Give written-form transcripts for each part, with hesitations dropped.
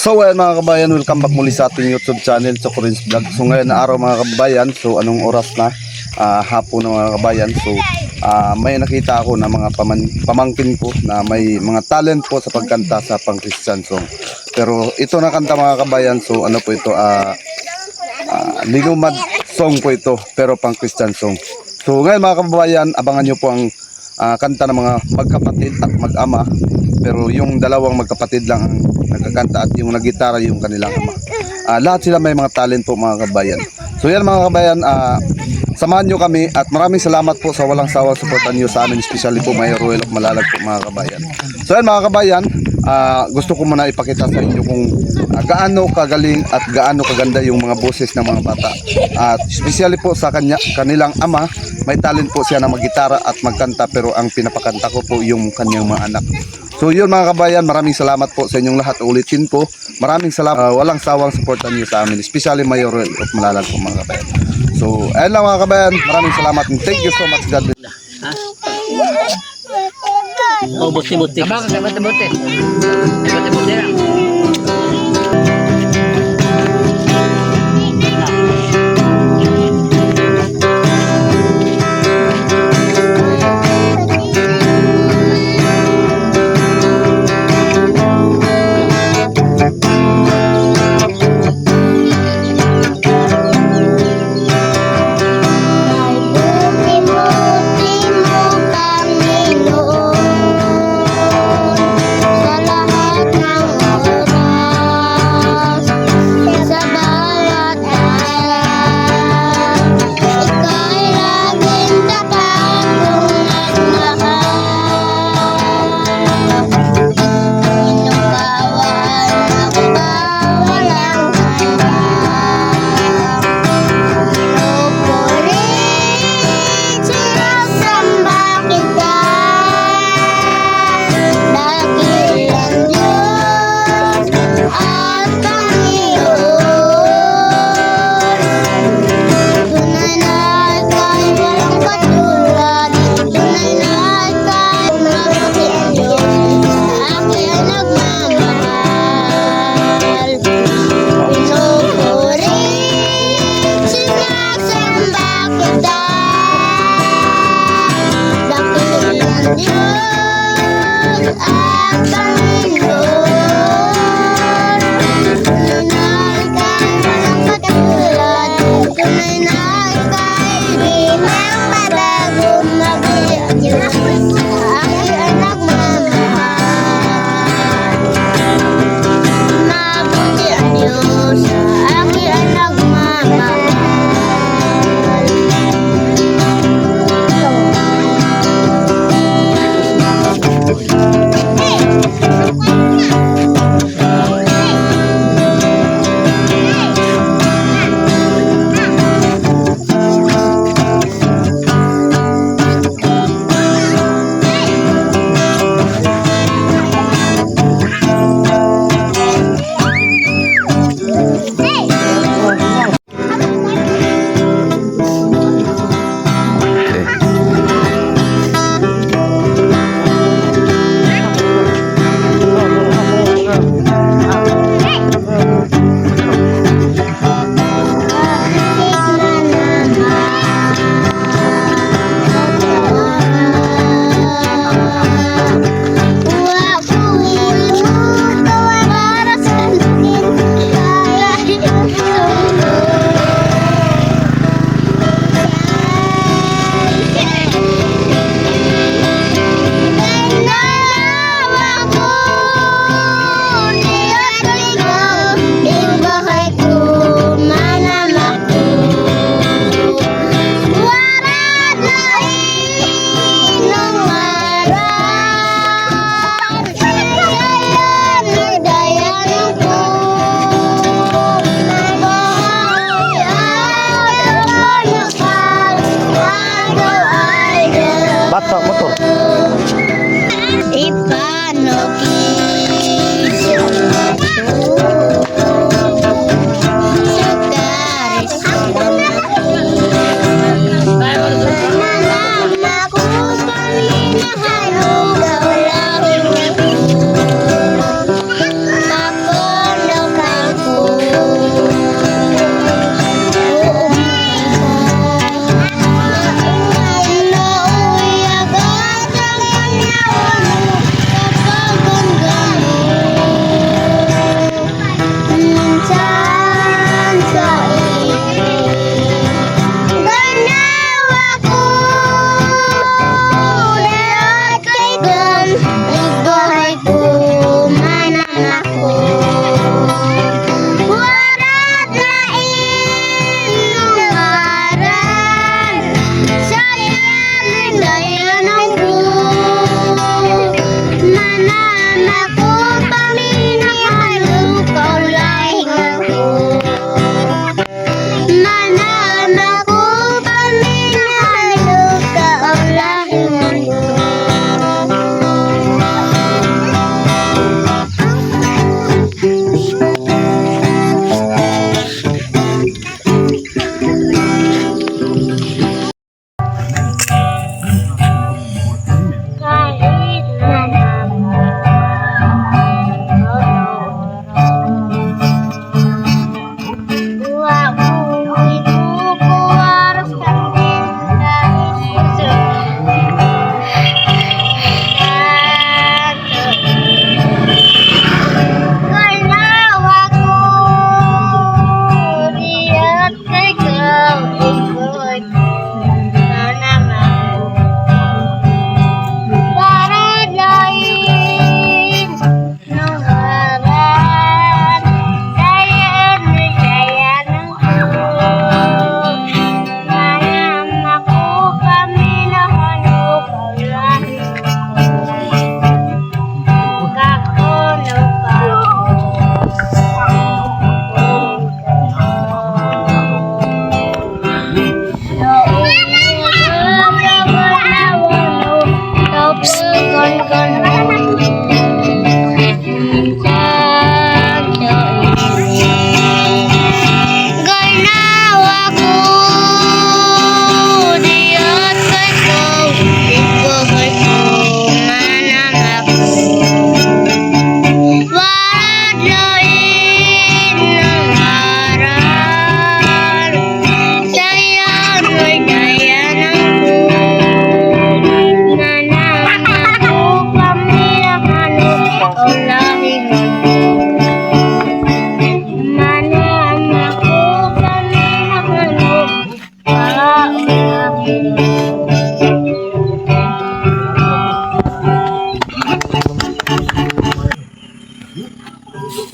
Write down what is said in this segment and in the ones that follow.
So ayan mga kabayan, welcome back muli sa ating YouTube channel, Chocorins Vlog. So ngayon na araw mga kabayan, so anong oras na? Hapon na mga kabayan. So may nakita ako na mga pamangkin ko na may mga talent po sa pagkanta sa pang Christian song. Pero ito na kanta mga kabayan, so ano po ito, Linumad song po ito, pero pang Christian song. So ngayon mga kabayan, abangan nyo po ang kanta ng mga magkapatid at mag-ama. Pero yung dalawang magkapatid lang ang nagkakanta at yung nagitara yung kanilang ama. Lahat sila may mga talent po mga kabayan. So yan mga kabayan, samahan nyo kami at maraming salamat po sa walang sawang suportan nyo sa amin, especially po may Ruel of Malalag po mga kabayan. So yan mga kabayan, gusto ko muna ipakita sa inyo kung gaano kagaling at gaano kaganda yung mga boses ng mga bata. At especially po sa kanilang ama, may talent po siya na maggitara at magkanta, pero ang pinapakanta ko po yung kanyang mga anak. So yun mga kabayan, maraming salamat po sa inyong lahat. Ulitin po, maraming salamat, walang sawang suportan niyo sa amin, especially may Ruel of Malalag po mga kabayan. So ayun lang mga kabayan, maraming salamat and thank you so much. God bless. Oh, buti-buti. Abang, buti-buti. Buti-buti lang. Sa lahat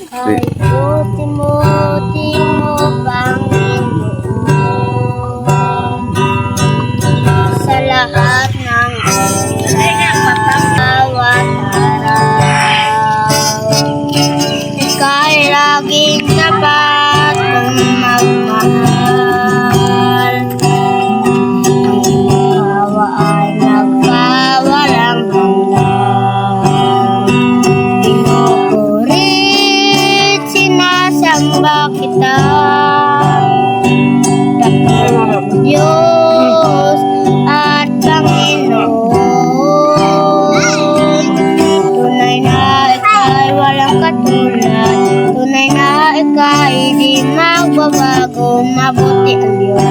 Ay buti-buti mo, Panginoon, sa lahat ng bawat araw. Ika'y laging tapat kung magmahal. Ang awa ay nagkawalang hanggan. Pinupurit, sinasamba kita. Dakilang Diyos at Panginoon. Tunay na ika'y walang katulad. Tunay na ika'y di magbabago. Mabuti ang Diyos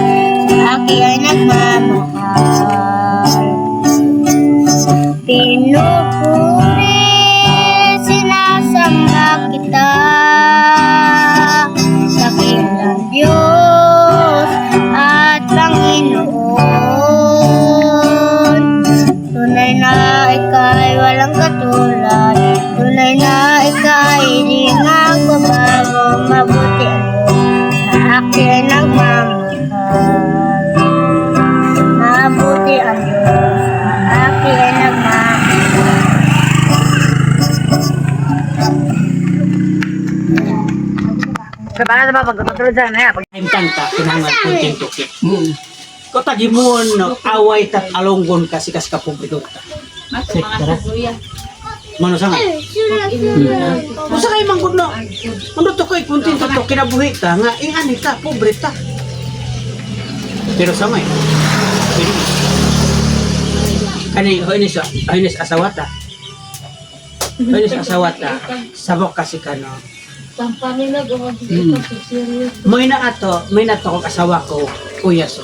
sa akin ay nagmamahal. Pinupurit, sinasamba kita. Dakilang Diyos at Panginoon. Tunay na ika'y walang katulad. Tunay na ika'y di magbabago. Mabuti ang Diyos sa akin ay nagmamahal. Mabuti ang Diyos sa akin ay nagmamahal. Paano ba pagkatulad sa na? Ang kanta, kinangan kunting tuki. Ko tagimon no away tat alonggon kasi kas ka publiko ta. Sektora. Mano sa nga? Usa kay manggod no. Ano to koy kunting to kinabuhi ta nga ingani ka pobre ta. Pero sa may. Kani hoinis asawata. Hoinis asawata. Sabok kasi kano. May na to kong asawa ko, kuya so.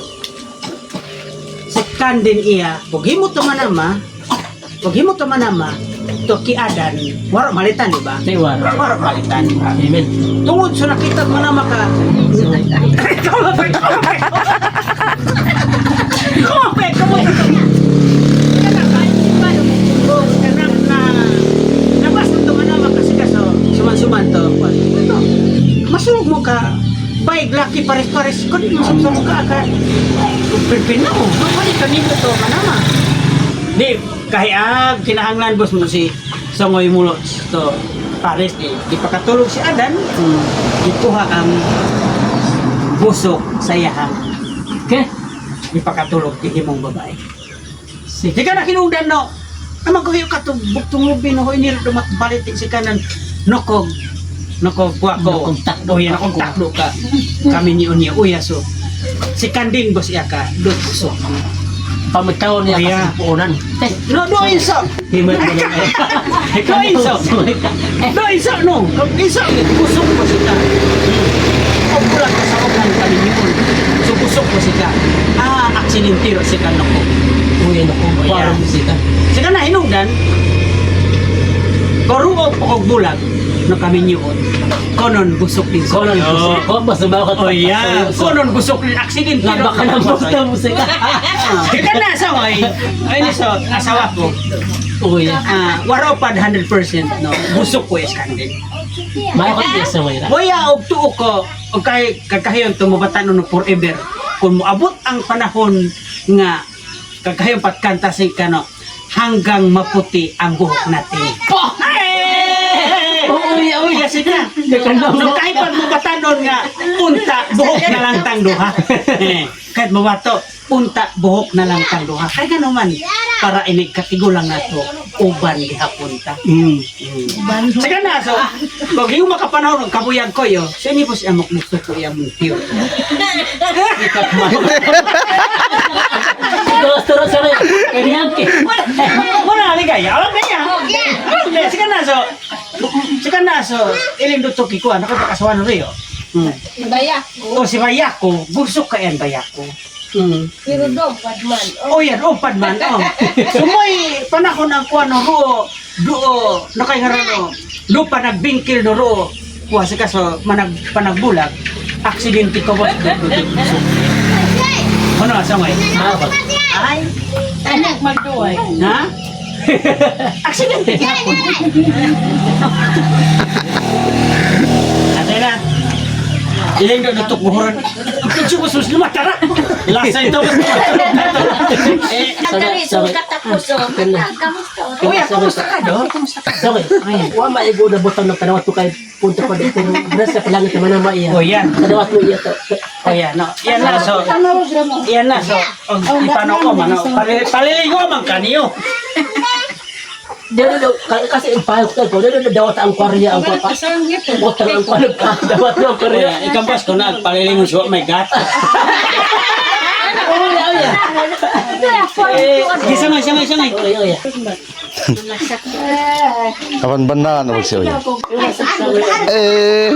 Si Kandin iya, pugi mo to manama, to kiadan, waro malitan, di ba? Waro malitan. Amen. Tungod so nakita manama ka. Kumapay. Nabas to manama kasi kaso, suman to. Masulog mo ka, baig laki pares-pares, kung di masulog ka, pipin na mo, balik ka nito to, manama. Di, kahit kinahanglan boss mo si Songoy Mulot, to, pares, di pakatulog si Adan, ikuha ang busok sa yahan. Okay? Di pakatulog, di himong babae. Di ka na kinungdan, no? Naman ko yung katubog-tungubin, no, iniro dumatbalitin si kanan, nokog buwa ko. Nakong takdo ka. Kami ni Unya Uya so. Si Kanding bos iya ka. Dut so. Pamitaw niya kasi puunan. No, do inso. Himat mo na Do inso. Do inso no. Inso busok mo sita. Kung bulat ka sa okan kami ni Un. So busok mo sita. Aksidentiro si kanoko. Uy, naku, parang musika. Sika na hinungdan. Koruo po og bulag. No kami niyon. Konon busok din. Konon busok. Oh, basta ba ako? Oh yeah. Konon busok din aksidente. Nabaka ng bukta musika. Kita na asawa ay so asawa ko. Uy, Waro pa 100% no. Busok ko iskandin. makakot niya sa wala. Boya og tuo ko og kay kakahiyon tumubatan no forever. Kung moabot ang panahon nga kakahiyon patkanta si kano hanggang maputi ang buhok natin. Uy, kasi ka. No, kahit pag mabatanon nga, punta, buhok na lang tang duha. Kahit mabato, punta, buhok na lang tang duha. Kaya ka naman, para inig katigulang na to, uban gihapunta. Sige na, so, kung yung makapanahon ng kabuyag ko yo, siya ni po siya mukmukto ko yung tiyo. Gusto rin sa rin. Ganyan ki. Wala, ligaya. Alam na niya. Sige na, so, iling duto kikuan, nakapakasawa na rin, Bayak. O si Bayako, busok ka yan Bayako. Pero padman. O yan, padman. So may panahon ang kuwan no ruo, nakaingarano, lupa nagbingkil no ruo, kuwa sa kaso, panagbulag, aksidente ko ba? Ano, asa mo eh? Makakot. Ay, Anak magduway. ha? Aksidente ka po. Ilang na natok buhuran. Kutsi mo sus lima tara. Lasa ito. Nagkari, sukat ako, so. Kamusta? Kuya, kumusta ka do? Sorry. Wa maigo na butang ng kanawat ko kay punta ko dito. Beras sa palangit naman na maiya. O yan. Kanawat mo iya to. O yan, no. Yan na, so. Yan na, so. Ipano ko, mano. Paliligo man kaniyo. Dito kasi ang payok ko. Dito dawat ang kwarya ang papa. Butang ang palog ka. Dawat ang kwarya. Kuya, ikambas ko na. Paliligo siya, oh my God. Sige, sangay. Oy. Kapan banaan ako siya. Eh.